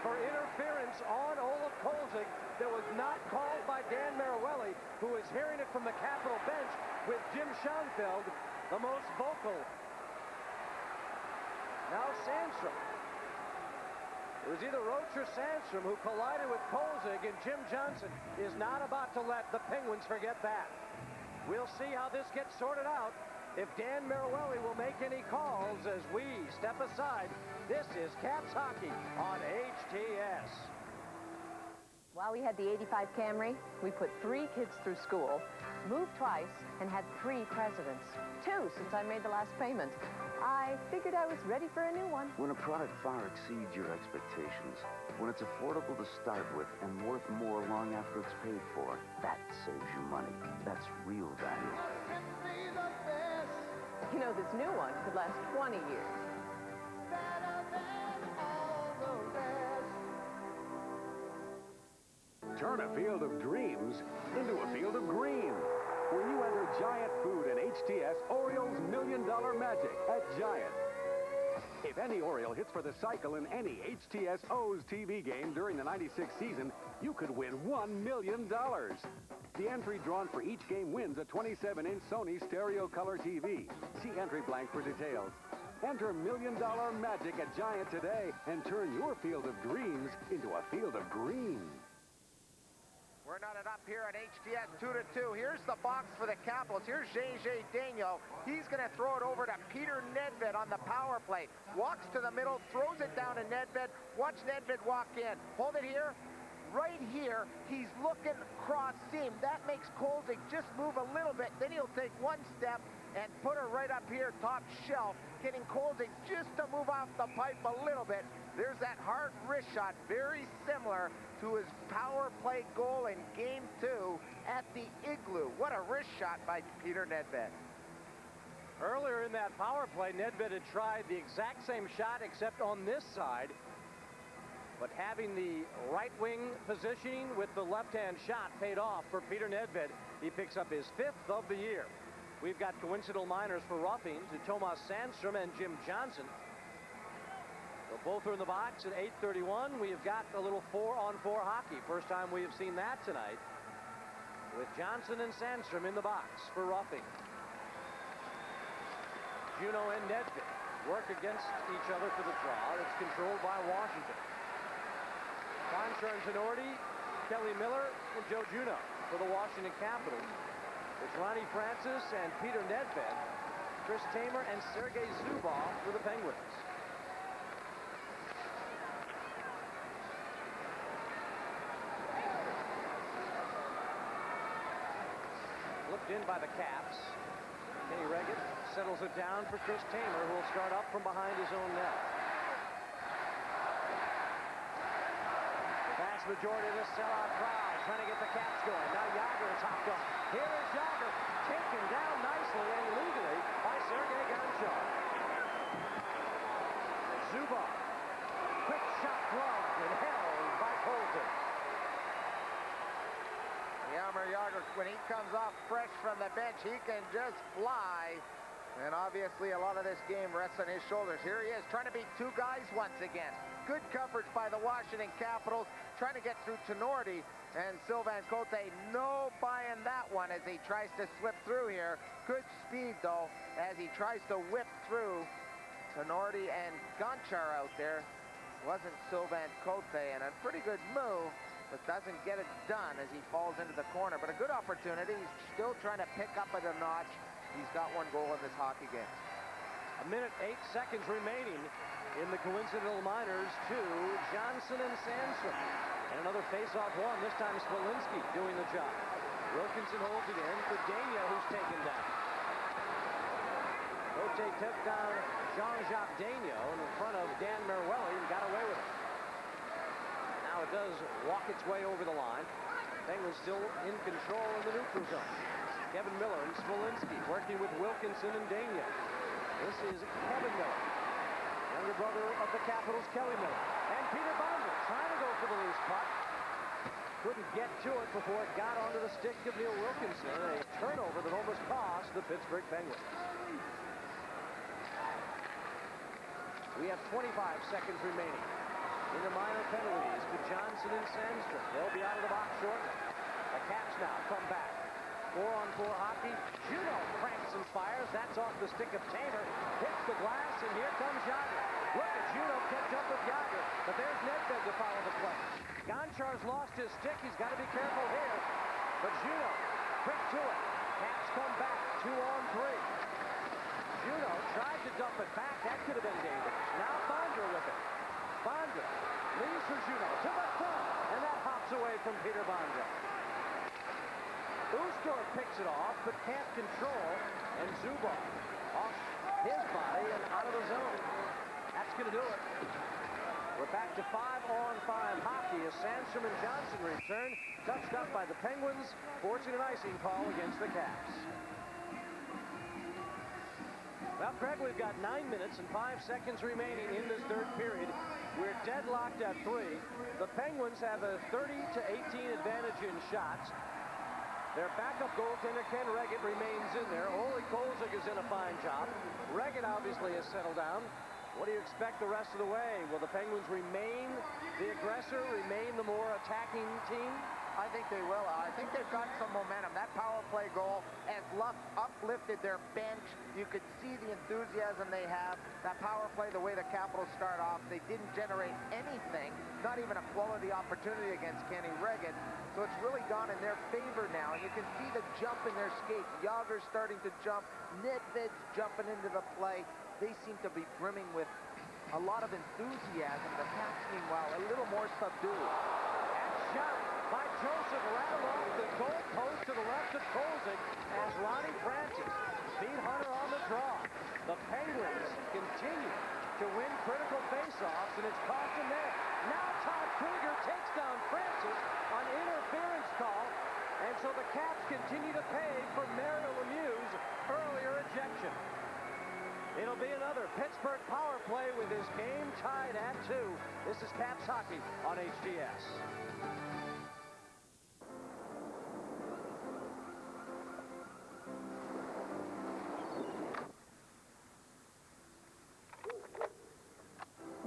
for interference on Olaf Kolzig that was not called by Dan Maruelli, who is hearing it from the Capital bench with Jim Schoenfeld, the most vocal. Now Sandstrom. It was either Roach or Sandstrom who collided with Kolzig, and Jim Johnson is not about to let the Penguins forget that. We'll see how this gets sorted out. If Dan Maruelli will make any calls as we step aside. This is Caps Hockey on HTS. While we had the '85 Camry, we put 3 kids through school, moved twice, and had 3 presidents. 2 since I made the last payment. I figured I was ready for a new one. When a product far exceeds your expectations, when it's affordable to start with and worth more long after it's paid for, that saves you money. That's real value. You know, this new one could last 20 years. Turn a field of dreams into a field of green. When you enter Giant Food and HTS Orioles $1 Million Magic at Giant. If any Oriole hits for the cycle in any HTS O's TV game during the '96 season, you could win $1 million. The entry drawn for each game wins a 27-inch Sony stereo color TV. See entry blank for details. Enter $1 Million Magic at Giant today and turn your field of dreams into a field of green. We're knotted up here at HTS 2-2. Here's the box for the Capitals. Here's J.J. Daigneault. He's going to throw it over to Peter Nedved on the power play. Walks to the middle, throws it down to Nedved. Watch Nedved walk in. Hold it here. Right here, he's looking cross seam. That makes Kolzig just move a little bit. Then he'll take one step and put her right up here, top shelf, getting Kolzig just to move off the pipe a little bit. There's that hard wrist shot, very similar to his power play goal in Game 2 at the Igloo. What a wrist shot by Peter Nedved. Earlier in that power play, Nedved had tried the exact same shot except on this side. But having the right wing positioning with the left-hand shot paid off for Peter Nedved. He picks up his 5th of the year. We've got coincidental minors for roughing to Tomas Sandstrom and Jim Johnson. So both are in the box at 8:31. We have got a little 4-on-4 hockey. First time we have seen that tonight. With Johnson and Sandstrom in the box for roughing. Juneau and Nedved work against each other for the draw. It's controlled by Washington. Conchar and Tenorti, Kelly Miller, and Joe Juneau for the Washington Capitals. It's Ronnie Francis and Peter Nedved, Chris Tamer and Sergei Zubov for the Penguins. Looked in by the Caps. Kenny Regan settles it down for Chris Tamer, who will start up from behind his own net. The vast majority of this sellout crowd trying to get the Caps going. Now Jagr is hopped off. Here is Jagr, taken down nicely and legally by Sergei Gonchar. Zubov, quick shot gloved and held by Kolzig. Jaromir Jagr, when he comes off fresh from the bench, he can just fly. And obviously a lot of this game rests on his shoulders. Here he is, trying to beat 2 guys once again. Good coverage by the Washington Capitals, trying to get through Tenorti and Sylvain Cote. No buying that one as he tries to slip through here. Good speed, though, as he tries to whip through Tenorti and Gonchar out there. Wasn't Sylvain Cote, and a pretty good move, but doesn't get it done as he falls into the corner. But a good opportunity. He's still trying to pick up a notch. He's got 1 goal in this hockey game. A minute, 8 seconds remaining in the coincidental minors to Johnson and Sandstrom. And another face-off one, this time Smolinski doing the job. Wilkinson holds it in for Dania, who's taken down. Cote took down Jean-Jacques Dania in front of Dan Meruelli and got away with it. Now it does walk its way over the line. Penguins still in control in the neutral zone. Kevin Miller and Smolinski working with Wilkinson and Dania. This is Kevin Miller, younger brother of the Capitals, Kelly Miller. And Peter Bondra trying to go for the loose puck. Couldn't get to it before it got onto the stick of Neil Wilkinson. A turnover that almost cost the Pittsburgh Penguins. We have 25 seconds remaining. In the minor penalties to Johnson and Sandstrom. They'll be out of the box shortly. The Caps now come back. 4-on-4 hockey. Juno cranks and fires. That's off the stick of Tamer. Hits the glass, and here comes Yager. Look at Juno catch up with Yager. But there's Nedved to follow the play. Gonchar's lost his stick. He's got to be careful here. But Juno, quick to it. Caps come back. 2-on-3. Juno tried to dump it back. That could have been dangerous. Now Bondra with it. Bondra leaves for Juno to the front, and that hops away from Peter Bondra. Ustor picks it off, but can't control, and Zubov off his body and out of the zone. That's going to do it. We're back to 5-on-5 hockey as Sandstrom and Johnson return, touched up by the Penguins, forcing an icing call against the Caps. Well, Craig, we've got 9 minutes and 5 seconds remaining in this third period. We're deadlocked at 3. The Penguins have a 30-18 advantage in shots. Their backup goaltender, Ken Reggett, remains in there. Ole Kolzig is in a fine job. Reggett obviously has settled down. What do you expect the rest of the way? Will the Penguins remain the aggressor, remain the more attacking team? I think they will. I think they've got some momentum. That power play goal has uplifted their bench. You could see the enthusiasm they have. That power play, the way the Capitals start off, they didn't generate anything, not even a quality opportunity against Kenny Reggett. So it's really gone in their favor now. And you can see the jump in their skates. Yager's starting to jump. Nedved's jumping into the play. They seem to be brimming with a lot of enthusiasm. The Caps, meanwhile, a little more subdued. And shot by Joseph rattled off the goal post to the left of Kolzig as Ronnie Francis beat Hunter on the draw. The Penguins continue to win critical faceoffs, and it's cost them there. Now Todd Krieger takes down Francis on interference call, and so the Caps continue to pay for Mario Lemieux's earlier ejection. It'll be another Pittsburgh power play with his game tied at 2. This is Caps Hockey on HDS.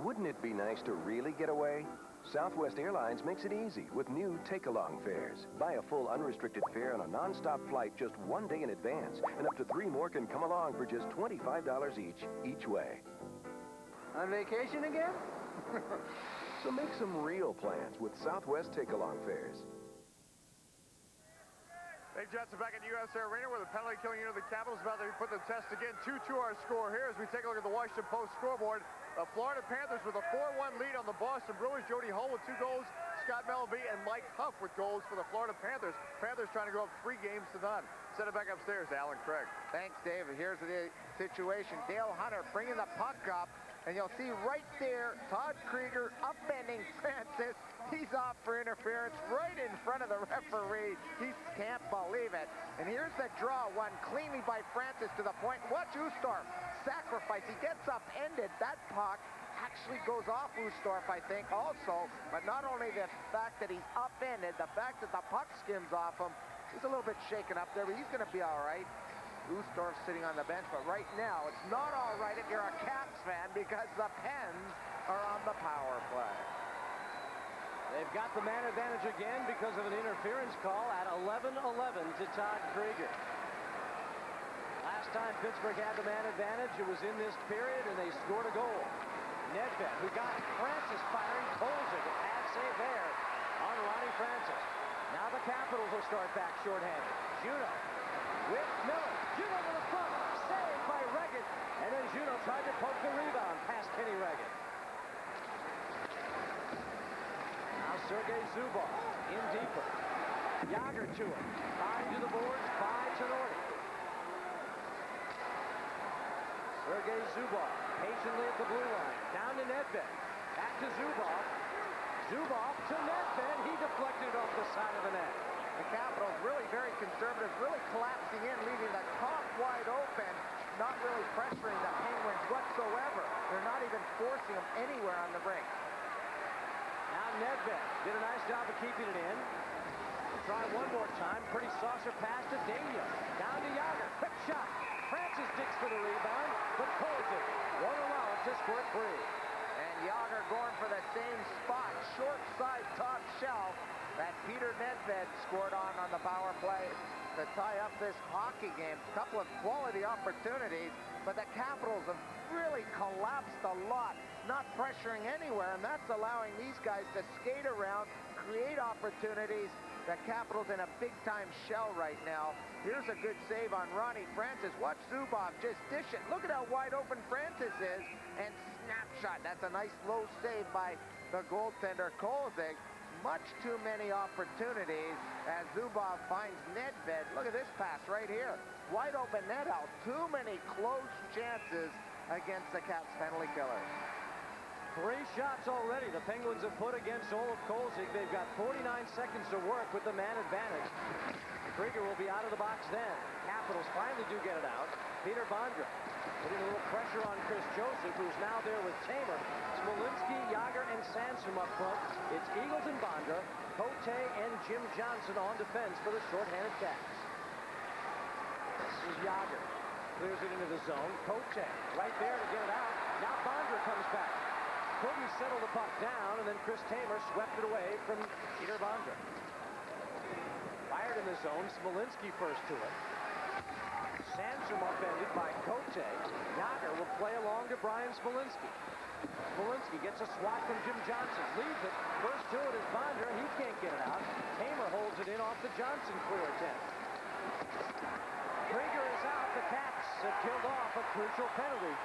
Wouldn't it be nice to really get away? Southwest Airlines makes it easy with new take-along fares. Buy a full unrestricted fare on a non-stop flight just 1 day in advance, and up to 3 more can come along for just $25 each way. On vacation again? So make some real plans with Southwest take-along fares. Dave Johnson back at US Arena where the penalty killing unit of the Capitals about to put the test again. 2-2 our score here as we take a look at the Washington Post scoreboard. The Florida Panthers with a 4-1 lead on the Boston Bruins. Jody Hull with 2 goals. Scott Melby and Mike Huff with goals for the Florida Panthers. Panthers trying to go up 3 games to none. Send it back upstairs to Alan Craig. Thanks, David. Here's the situation. Dale Hunter bringing the puck up. And you'll see right there, Todd Krieger upending Francis. He's off for interference right in front of the referee. He can't believe it. And here's the draw, one cleanly by Francis to the point. Watch Ustorf sacrifice. He gets upended. That puck actually goes off Ustorf, I think, also. But not only the fact that he's upended, the fact that the puck skims off him. He's a little bit shaken up there, but he's going to be all right. Ustorf sitting on the bench, but right now it's not all right if you're a Caps fan because the Pens are on the power play. They've got the man advantage again because of an interference call at 11-11 to Todd Krieger. Last time Pittsburgh had the man advantage, it was in this period, and they scored a goal. Nedved, who got Francis firing, Kolzig, a pad save there on Ronnie Francis. Now the Capitals will start back shorthanded. Juno with Miller. Juno to the front, saved by Reggett, and then Juno poke the rebound past Kenny Reagan. Now Sergei Zubov in deeper. Yager to him. 5 to the boards, 5 to Norton. Sergei Zubov patiently at the blue line. Down to Nedved. Back to Zubov. Zubov to Nedved. He deflected it off the side of the net. The Capitals really very conservative, really collapsing in, leaving the top wide open, not really pressuring the Penguins whatsoever. They're not even forcing them anywhere on the break. Now Nedved did a nice job of keeping it in. Try one more time. Pretty saucer pass to Daniel. Down to Yager. Quick shot. Francis digs for the rebound, but Kolzig won't allow it to squirt free. And Yager going for the same spot, short side top shelf that Peter Nedved scored on the power play to tie up this hockey game. A couple of quality opportunities, but the Capitals have really collapsed a lot, not pressuring anywhere, and that's allowing these guys to skate around, create opportunities. The Capitals in a big-time shell right now. Here's a good save on Ronnie Francis. Watch Zubov just dish it. Look at how wide open Francis is. And snapshot. That's a nice low save by the goaltender Kolzig. Much too many opportunities as Zubov finds Nedved. Look at this pass right here. Wide open net out. Too many close chances against the Caps penalty killers. 3 shots already the Penguins have put against Olaf Kolzig. They've got 49 seconds to work with the man advantage. Krieger will be out of the box then. Capitals finally do get it out. Peter Bondra putting a little pressure on Chris Joseph, who's now there with Tamer. Smolinski, Yager, and Sandstrom up front. It's Eagles and Bondra, Cote, and Jim Johnson on defense for the shorthanded Caps. This is Yager. Clears it into the zone. Cote right there to get it out. Now Bondra comes back. Couldn't settle the puck down, and then Chris Tamer swept it away from Peter Bondra. Fired in the zone. Smolinski first to it. Sandstrom upended by Cote. Yager will play along to Brian Smolinski. Smolinski gets a swat from Jim Johnson. Leaves it. First to it is Bondra. He can't get it out. Tamer holds it in off the Johnson clear attempt. Krieger is out. The Caps have killed off a crucial penalty.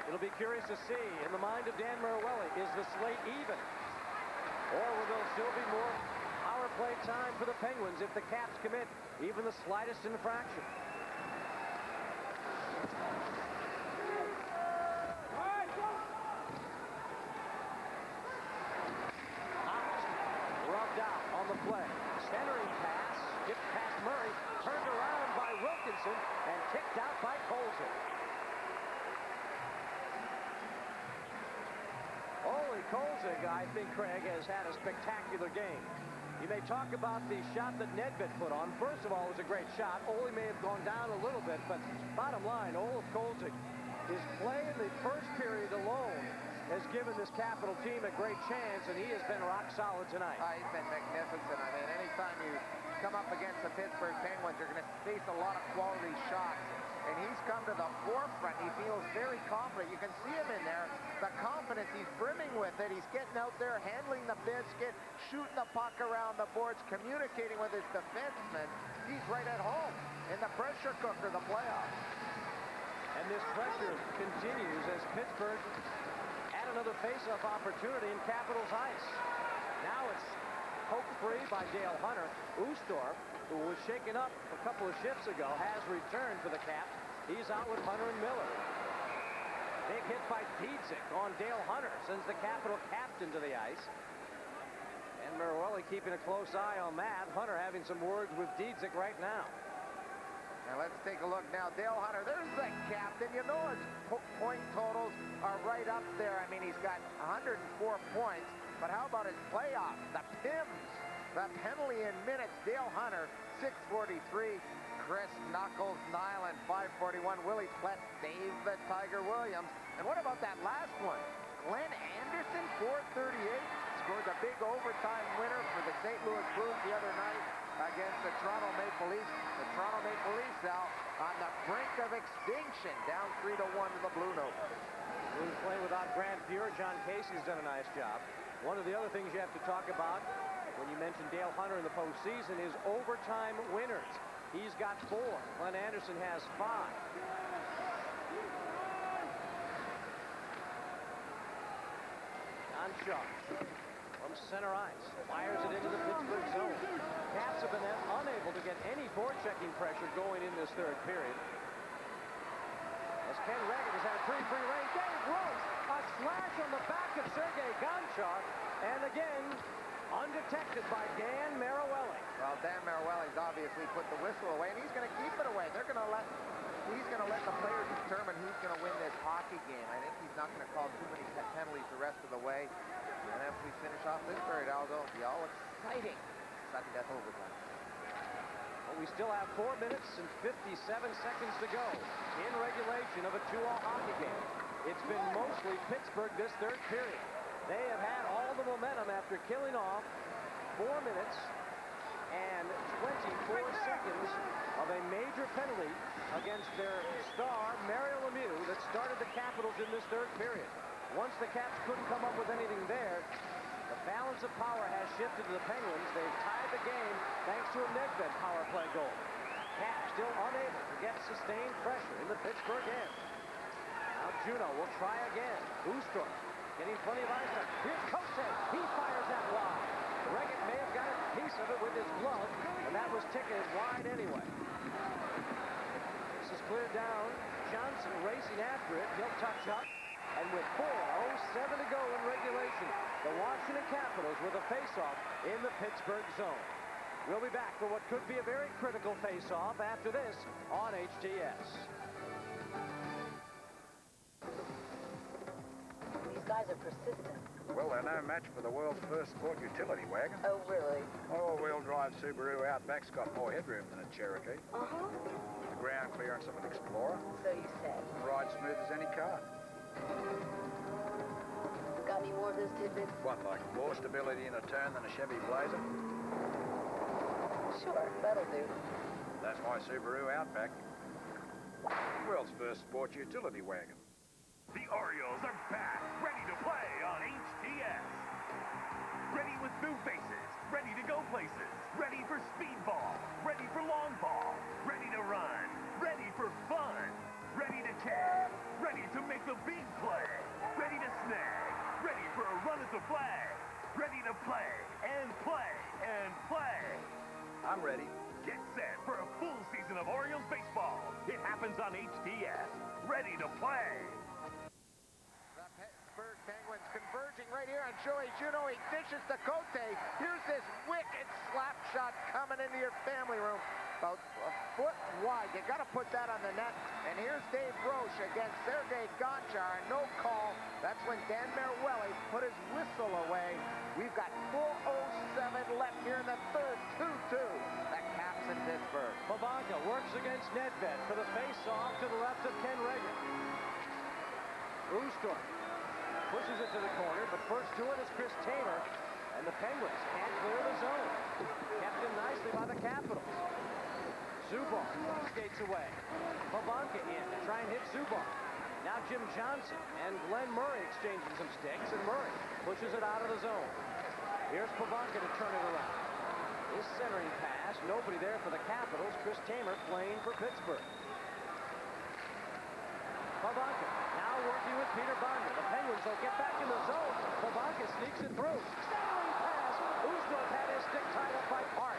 It'll be curious to see in the mind of Dan Maruelli, is the slate even? Or will there still be more power play time for the Penguins if the Caps commit even the slightest infraction? Rubbed out on the play. Centering pass, tipped past Murray, turned around by Wilkinson, and kicked out by Kolzig. Kolzig, I think, Craig, has had a spectacular game. You may talk about the shot that Nedved put on. First of all, it was a great shot. Ole may have gone down a little bit, but bottom line, Olaf Kolzig, his play in the first period alone has given this Capital team a great chance, and he has been rock solid tonight. He's been magnificent. I mean, anytime you come up against the Pittsburgh Penguins, you're going to face a lot of quality shots. And he's come to the forefront. He feels very confident. You can see him in there. The confidence, he's brimming with it. He's getting out there, handling the biscuit, shooting the puck around the boards, communicating with his defenseman. He's right at home in the pressure cooker, the playoffs. And this pressure continues as Pittsburgh had another face-off opportunity in Capitals ice. Now it's poked free by Dale Hunter. Ustorp, who was shaken up a couple of shifts ago, has returned for the Caps. He's out with Hunter and Miller. Big hit by Dietzick on Dale Hunter sends the Capital captain to the ice. And Maruelli keeping a close eye on that. Hunter having some words with Dietzick right now. Now let's take a look now. Dale Hunter, there's the captain. You know his point totals are right up there. I mean, he's got 104 points. But how about his playoffs? The PIMS, the penalty in minutes. Dale Hunter, 643. Chris Knuckles, Nyland, 541. Willie Plett, Dave the Tiger Williams. And what about that last one? Glenn Anderson, 438. Scores a big overtime winner for the St. Louis Blues the other night against the Toronto Maple Leafs. The Toronto Maple Leafs out on the brink of extinction, down 3-1 to the Blue Notes. Blues playing without Grant Fuhr. John Casey's done a nice job. One of the other things you have to talk about when you mention Dale Hunter in the postseason is overtime winners. He's got 4. Glenn Anderson has 5. John Shaw from center ice fires it into the Pittsburgh zone. Caps have been unable to get any forechecking pressure going in this third period. As Ken Regan has had a pretty free rein. Dave Rose, a slash on the back of Sergei Gonchar, and again, undetected by Dan Maruelli. Well, Dan Maruelli's obviously put the whistle away, and he's going to keep it away. He's going to let the players determine who's going to win this hockey game. I think he's not going to call too many penalties the rest of the way. And as we finish off this period, Aldo, it'll be all exciting. Sudden death overtime. Well, we still have 4 minutes and 57 seconds to go in regulation of a 2-all hockey game. It's been mostly Pittsburgh this third period. They have had all the momentum after killing off 4 minutes and 24 seconds of a major penalty against their star, Mario Lemieux, that started the Capitals in this third period. Once the Caps couldn't come up with anything there, the balance of power has shifted to the Penguins. They've tied the game thanks to a Nedved power play goal. Caps still unable to get sustained pressure in the Pittsburgh end. Now Juno will try again. Ustorp getting plenty of ice time. Here's Kote. He fires that wide. Regan may have got a piece of it with his glove, but that was ticketed wide anyway. This is cleared down. Johnson racing after it. He'll touch up. And with 4:07 to go in regulation, the Washington Capitals with a face-off in the Pittsburgh zone. We'll be back for what could be a very critical face-off after this on HTS. These guys are persistent. Well, they're no match for the world's first sport utility wagon. Oh, really? All-wheel drive Subaru Outback's got more headroom than a Cherokee. Uh-huh. The ground clearance of an Explorer. So you said. Rides smooth as any car. Got any more of those tidbits? What, like more stability in a turn than a Chevy Blazer? Sure, that'll do. That's my Subaru Outback. World's first sport utility wagon. The Orioles are back, ready to play on HTS. Ready with new faces, ready to go places, ready for speedball, ready for long ball, ready to run, ready for fun, ready to catch, ready to make the big play, ready to snag, ready for a run at the flag, ready to play and play and play. I'm ready. Get set for a full season of Orioles baseball. It happens on HTS. Ready to play. The Pittsburgh Penguins converging right here on Joey Juno. He dishes to Kote. Here's this wicked slap shot coming into your family room. About a foot wide. You got to put that on the net. And here's Dave Roche against Sergei Gonchar. No call. That's when Dan Maruelli put his whistle away. We've got 4:07 left here in the third. 2-2. That Caps in Pittsburgh. Babanka works against Nedved for the face-off to the left of Ken Regan. Ustorp pushes it to the corner, but first to it is Chris Taylor. And the Penguins can't clear the zone. Kept in nicely by the Capitals. Zubov skates away. Babanka in to try and hit Zubov. Now Jim Johnson and Glenn Murray exchanging some sticks, and Murray pushes it out of the zone. Here's Babanka to turn it around. His centering pass, nobody there for the Capitals. Chris Taylor playing for Pittsburgh. Babanka now working with Peter Bonder. The Penguins will get back in the zone. Babanka sneaks it through. Centering pass. Ustorp had his stick tied up by Park.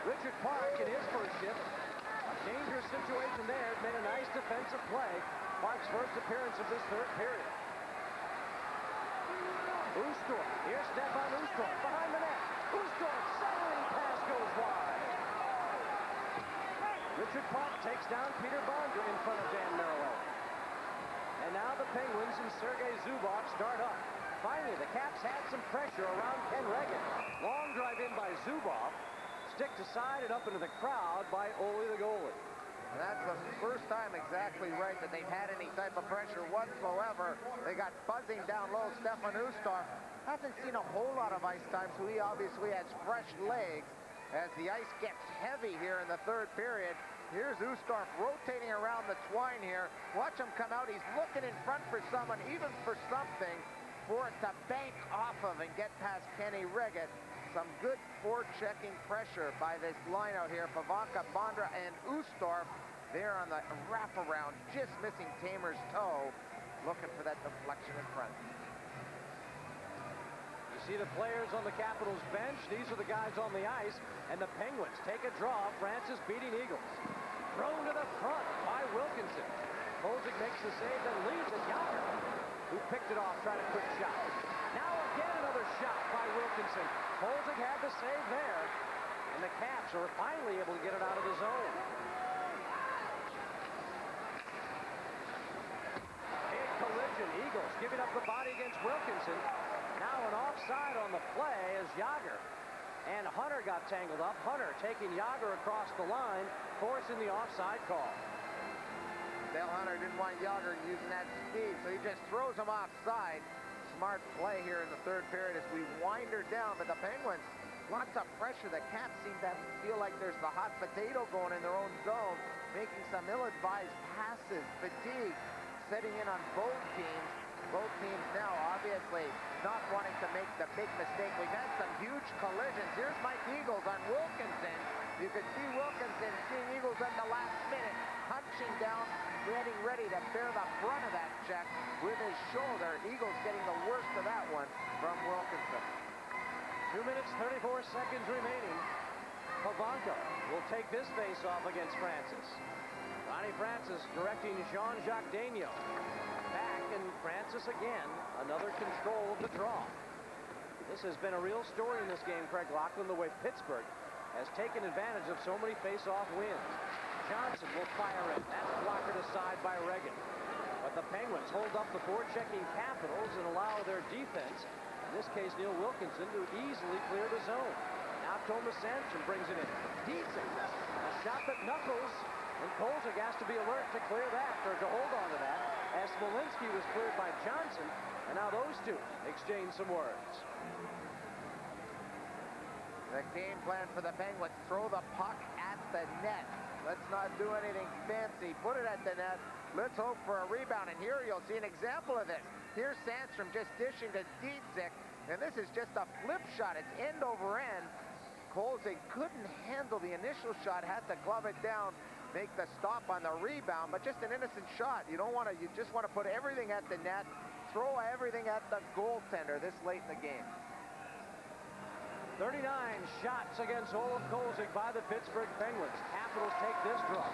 Richard Park in his first shift. A dangerous situation there. Made a nice defensive play. Park's first appearance of this third period. Ustorp. Here's Stefan Ustorp behind the net. Ustorp centering pass goes wide. Richard Park takes down Peter Bonder in front of Dan Maruelli. And now the Penguins and Sergei Zubov start up. Finally, the Caps had some pressure around Ken Regan. Long drive in by Zubov. Stick to side and up into the crowd by Ole the goalie. And that's the first time exactly right that they've had any type of pressure whatsoever. They got buzzing down low. Stefan Ustorp hasn't seen a whole lot of ice time, so he obviously has fresh legs as the ice gets heavy here in the third period. Here's Ustorp rotating around the twine here. Watch him come out. He's looking in front for someone, even for something, for it to bank off of and get past Kenny Regan. Some good forechecking pressure by this line out here. Pavanka, Bondra, and Ustorf there on the wraparound, just missing Tamer's toe, looking for that deflection in front. You see the players on the Capitals bench. These are the guys on the ice, and the Penguins take a draw. Francis beating Eagles. Thrown to the front by Wilkinson. Kolzig makes the save, then leads it. Yager, who picked it off, tried a quick shot. Now again another shot by Wilkinson. Kolzig had the save there, and the Caps are finally able to get it out of the zone. Big collision. Eagles giving up the body against Wilkinson. Now an offside on the play as Yager and Hunter got tangled up. Hunter taking Yager across the line, forcing the offside call. Dale Hunter didn't want Yager using that speed, so he just throws him offside. Smart play here in the third period as we wind her down, but the Penguins, lots of pressure. The Caps seem to feel like there's the hot potato going in their own zone, making some ill-advised passes. Fatigue setting in on both teams. Both teams now obviously not wanting to make the big mistake. We've had some huge collisions. Here's Mike Eagles on Wilkinson. You could see Wilkinson seeing Eagles at the last minute, hunching down, getting ready to bear the brunt of that check with his shoulder. Eagles getting the worst of that one from Wilkinson. 2 minutes, 34 seconds remaining. Pavanka will take this face-off against Francis. Ronnie Francis directing Jean-Jacques Daigneault. Back, and Francis again, another control of the draw. This has been a real story in this game, Craig Laughlin, the way Pittsburgh has taken advantage of so many face-off wins. Johnson will fire it. That's blockered aside by Reagan. But the Penguins hold up the forechecking Capitals and allow their defense, in this case Neil Wilkinson, to easily clear the zone. Now Thomas Sandstrom brings it in. Decent. A shot that knuckles, and Kolzig has to be alert to clear that, or to hold on to that, as Smolinski was cleared by Johnson, and now those two exchange some words. The game plan for the Penguins, throw the puck at the net. Let's not do anything fancy. Put it at the net. Let's hope for a rebound. And here you'll see an example of this. Here's Sandstrom just dishing to Dietzig, and this is just a flip shot. It's end over end. Kolzig couldn't handle the initial shot, had to glove it down, make the stop on the rebound, but just an innocent shot. You don't want to, you just want to put everything at the net, throw everything at the goaltender this late in the game. 39 shots against Olaf Kolzig by the Pittsburgh Penguins. Capitals take this draw.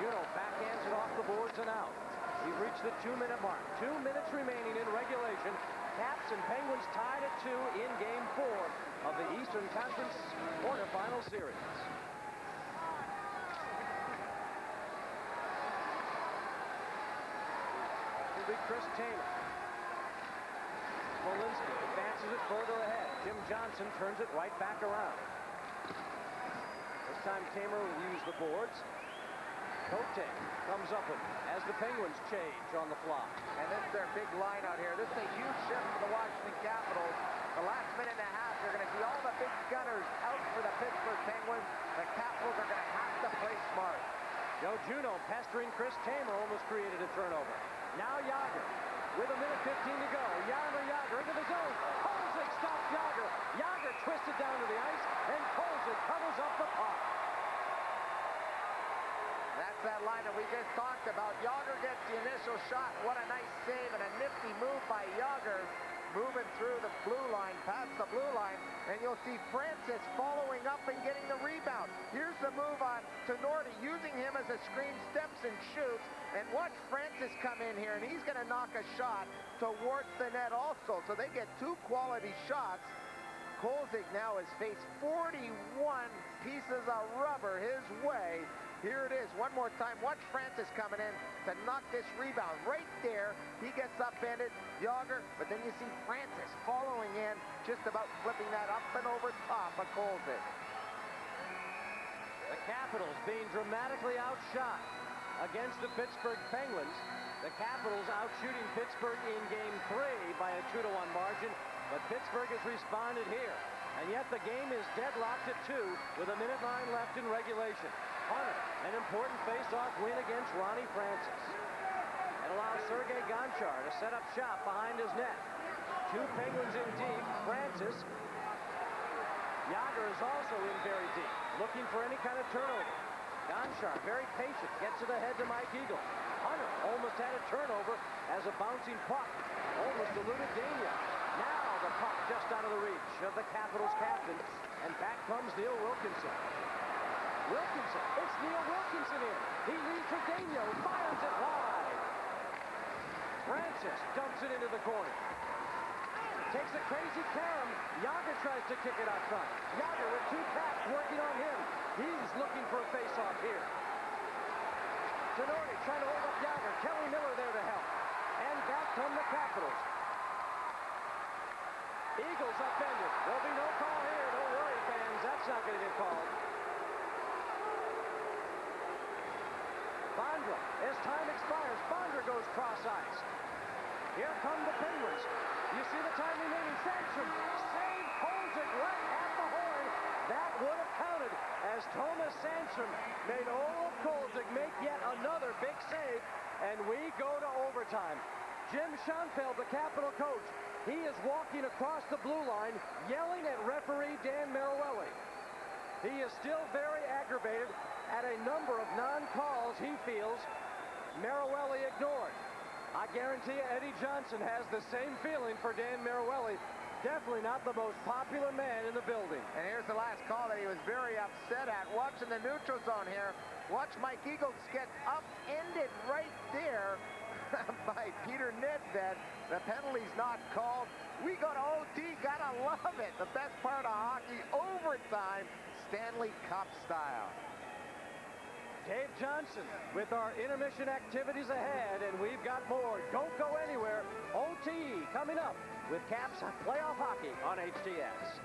Juno backhands it off the boards and out. We've reached the 2-minute mark. 2 minutes remaining in regulation. Caps and Penguins tied at 2 in Game 4 of the Eastern Conference quarterfinal series. It'll be Chris Tamer. Smolinski advances it further ahead. Jim Johnson turns it right back around. This time Tamer will use the boards. Cote comes up with it as the Penguins change on the fly. And this is their big line out here. This is a huge shift for the Washington Capitals. The last minute and a half, you're going to see all the big gunners out for the Pittsburgh Penguins. The Capitals are going to have to play smart. Joe Juno pestering Chris Tamer, almost created a turnover. Now Yager with 1:15 to go. Yager into the zone. Kolzig stops Yager. Yager twisted down to the ice, and Kolzig covers up the puck. That's that line that we just talked about. Yager gets the initial shot. What a nice save and a nifty move by Yager. Moving through the blue line, past the blue line, and you'll see Francis following up and getting the rebound. Here's the move on to Norty, using him as a screen, steps and shoots, and watch Francis come in here, and he's going to knock a shot towards the net also, so they get 2 quality shots. Kolzig now has faced 41 pieces of rubber his way. Here it is, one more time. Watch Francis coming in to knock this rebound. Right there, he gets upended, Yager, but then you see Francis following in, just about flipping that up and over top of Kolzig. The Capitals being dramatically outshot against the Pittsburgh Penguins. The Capitals outshooting Pittsburgh in Game 3 by a 2-1 margin, but Pittsburgh has responded here. And yet the game is deadlocked at 2 with 1:09 left in regulation. Hunter, an important face-off win against Ronnie Francis. It allows Sergei Gonchar to set up shop behind his net. 2 Penguins in deep. Francis Yager is also in very deep, looking for any kind of turnover. Gonchar, very patient, gets it ahead to Mike Eagle. Hunter almost had a turnover as a bouncing puck almost eluded Dania. Now the puck just out of the reach of the Capitals captain, and back comes Neil Wilkinson. Wilkinson, it's Neil Wilkinson in. He leads for Dania, who fires it wide. Francis dumps it into the corner. Takes a crazy carom. Yager tries to kick it out front. Yager with two Caps working on him. He's looking for a face-off here. Tenori trying to hold up Yager. Kelly Miller there to help. And back come the Capitals. Eagles upended. There'll be no call here. Don't worry, fans. That's not going to get called. Bondra, as time expires, Bondra goes cross-ice. Here come the Penguins. You see the time remaining. Sandstrom save Kolzig right at the horn. That would have counted as Thomas Sandstrom made Olaf Kolzig make yet another big save, and we go to overtime. Jim Schoenfeld, the Capital coach, he is walking across the blue line, yelling at referee Dan Maruelli. He is still very aggravated at a number of non-calls he feels Maruelli ignored. I guarantee you Eddie Johnson has the same feeling for Dan Maruelli. Definitely not the most popular man in the building. And here's the last call that he was very upset at. Watching the neutral zone here. Watch Mike Eagles get upended right there by Peter Nedved. The penalty's not called. We go to OT. Gotta love it. The best part of hockey, overtime, Stanley Cup style. Dave Johnson with our intermission activities ahead, and we've got more. Don't go anywhere. OT coming up with Caps playoff hockey on HTS.